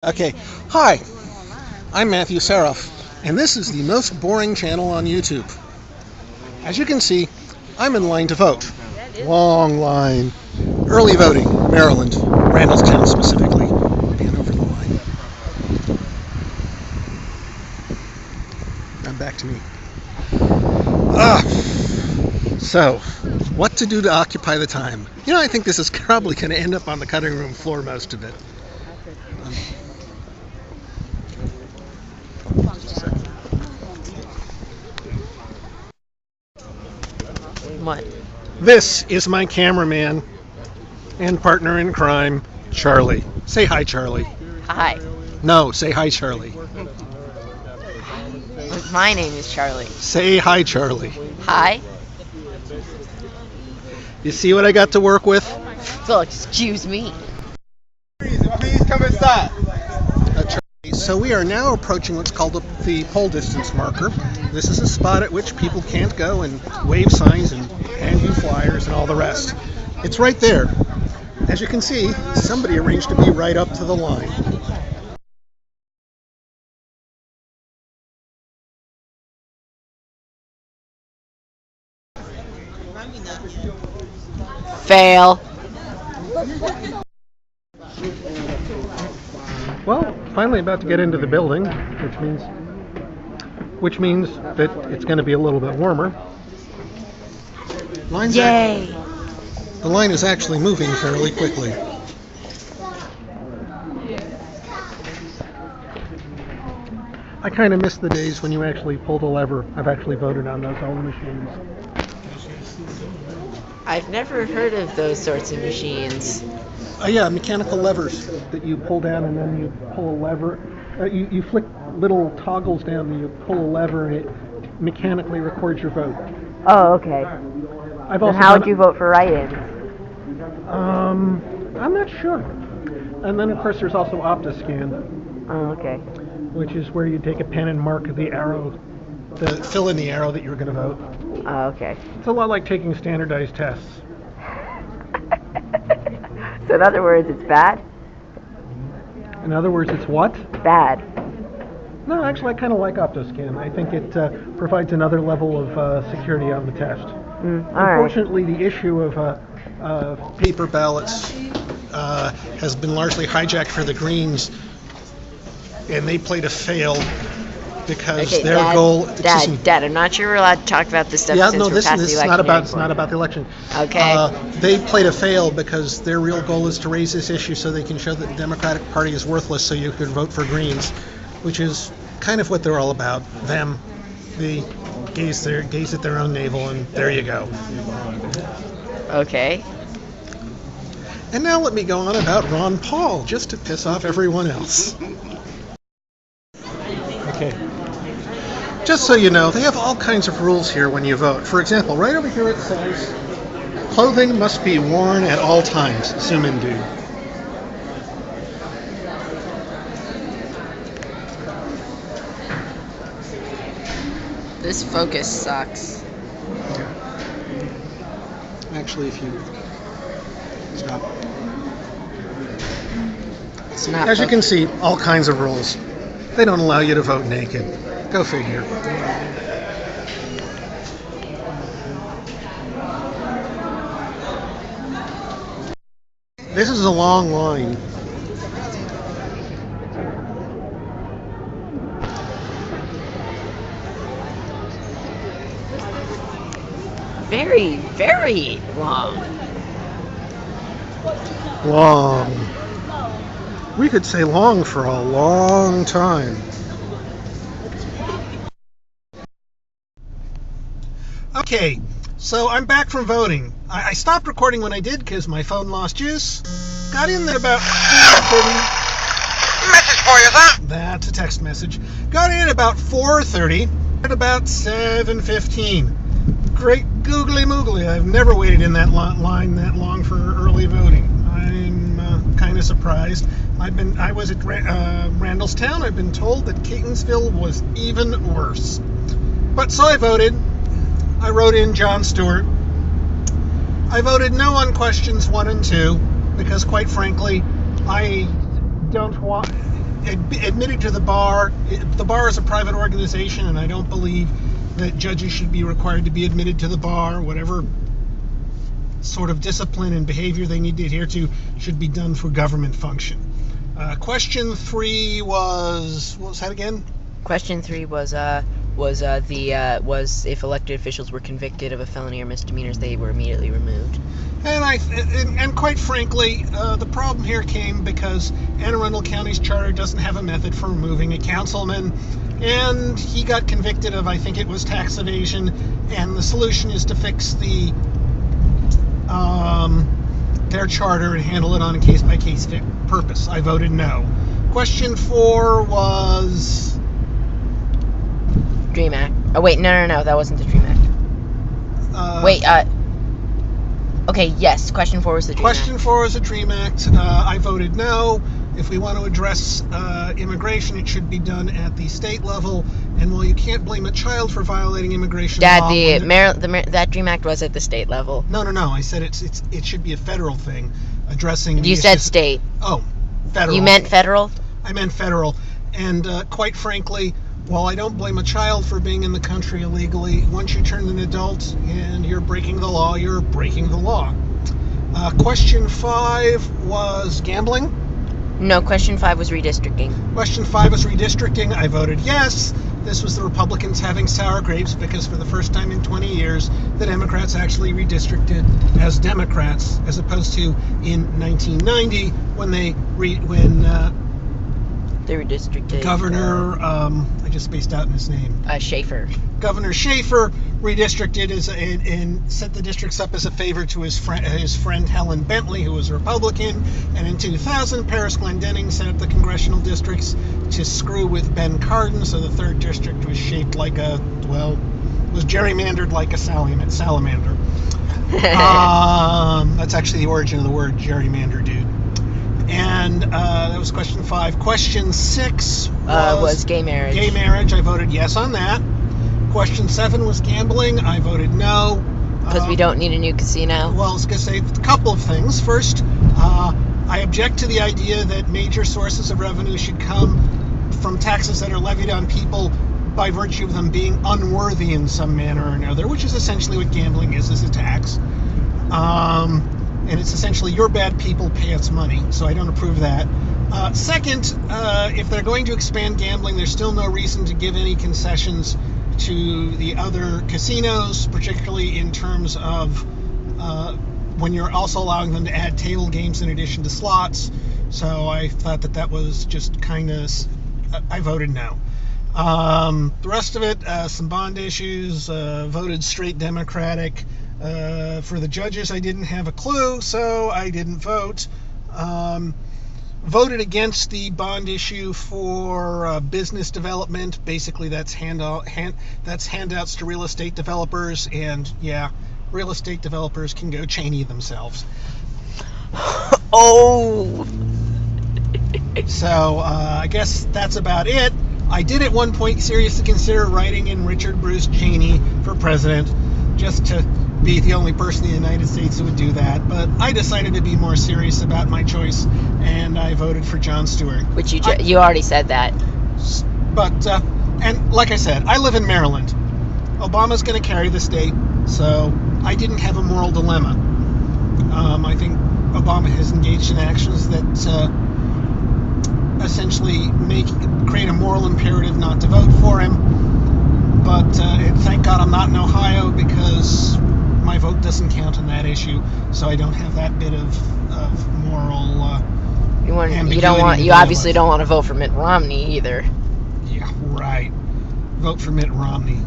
Okay, hi, I'm Matthew Saroff, and this is the most boring channel on YouTube. As you can see, I'm in line to vote. Long line. Early voting, Maryland, Randallstown specifically. And over the line. Now back to me. So, what to do to occupy the time? You know, I think this is probably going to end up on the cutting room floor, most of it. What? This is my cameraman and partner in crime, Charlie. Say hi, Charlie. Hi. No, say hi, Charlie. My name is Charlie. Say hi, Charlie. Hi. You see what I got to work with? Well, excuse me. Please come inside. Charlie. So we are now approaching what's called the pole distance marker. This is a spot at which people can't go and wave signs and hand you flyers and all the rest. It's right there. As you can see, somebody arranged to be right up to the line. Fail. Well, finally about to get into the building, which means that it's going to be a little bit warmer. Yay! The line is actually moving fairly quickly. I kind of miss the days when you actually pulled a lever. I've actually voted on those old machines. I've never heard of those sorts of machines. Yeah, mechanical levers that you pull down and then you pull a lever. You flick little toggles down and you pull a lever and it mechanically records your vote. Oh, okay. Then how would you vote for write-ins? I'm not sure. And then, of course, there's also Optiscan, Oh, okay. which is where you take a pen and mark the arrow, fill in the arrow that you're going to vote. Oh, okay. It's a lot like taking standardized tests. So in other words, it's bad? In other words, it's what? Bad. No, actually, I kind of like Optiscan. I think it provides another level of security on the test. All right. Unfortunately, the issue of paper ballots has been largely hijacked for the Greens, and they played a fail because Okay, their Dad, goal. Dad, I'm not sure we're allowed to talk about this stuff since we're past the is election. not about. anymore. It's not about the election. Okay. They played a fail because their real goal is to raise this issue so they can show that the Democratic Party is worthless, so you could vote for Greens, which is kind of what they're all about. Them, the gaze at their own navel, and there you go. Okay. And now let me go on about Ron Paul, just to piss off everyone else. Okay. Just so you know, they have all kinds of rules here when you vote. For example, right over here it says, clothing must be worn at all times. Zoom in, dude. This focus sucks. Actually, if you stop. It's not. As you can see, all kinds of rules. They don't allow you to vote naked. Go figure. This is a long line. Very, very long. Long. We could say long for a long time. Okay, so I'm back from voting. I stopped recording when I did because my phone lost juice. Got in at about 4:30. Message for you, sir. That's a text message. Got in at about 4:30. At about 7:15. Great googly moogly. I've never waited in that line that long for early voting. I'm kind of surprised. I was at Randallstown. I've been told that Catonsville was even worse. But so I voted. I wrote in John Stewart. I voted no on questions 1 and 2 because, quite frankly, I don't want. admitted to the bar. The bar is a private organization, and I don't believe that judges should be required to be admitted to the bar. Whatever sort of discipline and behavior they need to adhere to should be done for government function. Question 3 was, what was that again? Question 3 was if elected officials were convicted of a felony or misdemeanors, they were immediately removed. And quite frankly, the problem here came because Anne Arundel County's charter doesn't have a method for removing a councilman, and he got convicted of, I think it was tax evasion, and the solution is to fix their charter and handle it on a case-by-case purpose. I voted no. Question 4 was... Dream Act. Oh, wait, no, that wasn't the Dream Act. Okay, yes, question 4 was the Dream Act. Question 4 was the Dream Act. I voted no. If we want to address immigration, it should be done at the state level. And while you can't blame a child for violating immigration Dad, law... that Dream Act was at the state level. No. I said it should be a federal thing addressing... You said state. Oh, federal. You meant federal? I meant federal. And quite frankly, while I don't blame a child for being in the country illegally, once you turn an adult and you're breaking the law, you're breaking the law. Question 5 was gambling. No, question 5 was redistricting. Question 5 was redistricting. I voted yes. This was the Republicans having sour grapes because for the first time in 20 years, the Democrats actually redistricted as Democrats, as opposed to in 1990 when they redistricted. Governor, I just spaced out in his name. Schaefer. Governor Schaefer redistricted and set the districts up as a favor to his friend Helen Bentley, who was a Republican. And in 2000, Paris Glendenning set up the congressional districts to screw with Ben Cardin, so the 3rd district was shaped like was gerrymandered like a salamander. That's actually the origin of the word gerrymander, dude. And that was question 5. Question 6 was gay marriage. Gay marriage. I voted yes on that. Question 7 was gambling. I voted no. Because we don't need a new casino? Well, I was going to say a couple of things. First, I object to the idea that major sources of revenue should come from taxes that are levied on people by virtue of them being unworthy in some manner or another, which is essentially what gambling is a tax. And it's essentially your bad people pay us money, so I don't approve of that. Second, if they're going to expand gambling, there's still no reason to give any concessions to the other casinos, particularly in terms of when you're also allowing them to add table games in addition to slots. So I thought that was just kind of... I voted no. The rest of it, some bond issues, voted straight Democratic. For the judges, I didn't have a clue, so I didn't vote. Voted against the bond issue for business development. Basically, that's handouts to real estate developers, and yeah, real estate developers can go Cheney themselves. Oh! So, I guess that's about it. I did at one point seriously consider writing in Richard Bruce Cheney for president, just to be the only person in the United States who would do that, but I decided to be more serious about my choice, and I voted for Jon Stewart. Which you already said that. But, and like I said, I live in Maryland. Obama's going to carry the state, so I didn't have a moral dilemma. I think Obama has engaged in actions that essentially create a moral imperative not to vote for him. But thank God I'm not in Ohio, because my vote doesn't count on that issue, so I don't have that bit of moral ambiguity. You obviously don't want to vote for Mitt Romney either. Yeah, right. Vote for Mitt Romney.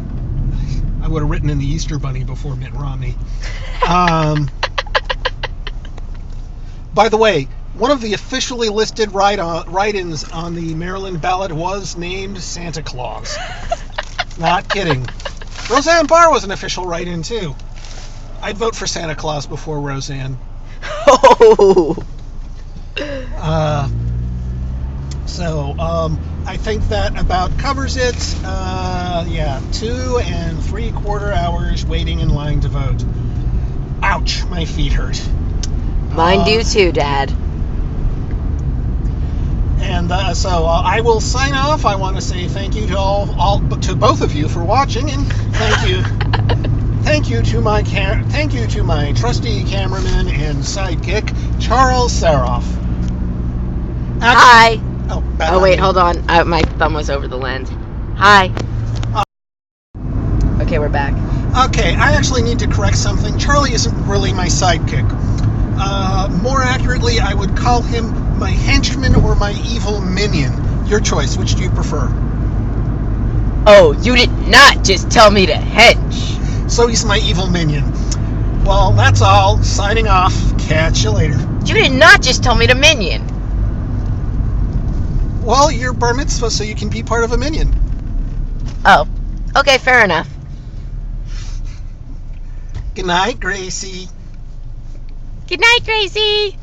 I would have written in the Easter Bunny before Mitt Romney. By the way, one of the officially listed write-ins on the Maryland ballot was named Santa Claus. Not kidding. Roseanne Barr was an official write-in, too. I'd vote for Santa Claus before Roseanne. Oh! I think that about covers it. 2 3/4 hours waiting in line to vote. Ouch, my feet hurt. Mine do too, Dad. And so I will sign off. I want to say thank you to both of you for watching, and thank you to my trusty cameraman and sidekick, Charles Saroff. Hi. Oh, Wait, hold on. My thumb was over the lens. Hi. Okay, we're back. Okay, I actually need to correct something. Charlie isn't really my sidekick. More accurately, I would call him my henchman or my evil minion. Your choice. Which do you prefer? Oh, you did not just tell me to hench. So he's my evil minion. Well, that's all. Signing off. Catch you later. You did not just tell me to minion. Well, you're bar mitzvah, so you can be part of a minion. Oh, okay, fair enough. Good night, Gracie. Good night, Gracie.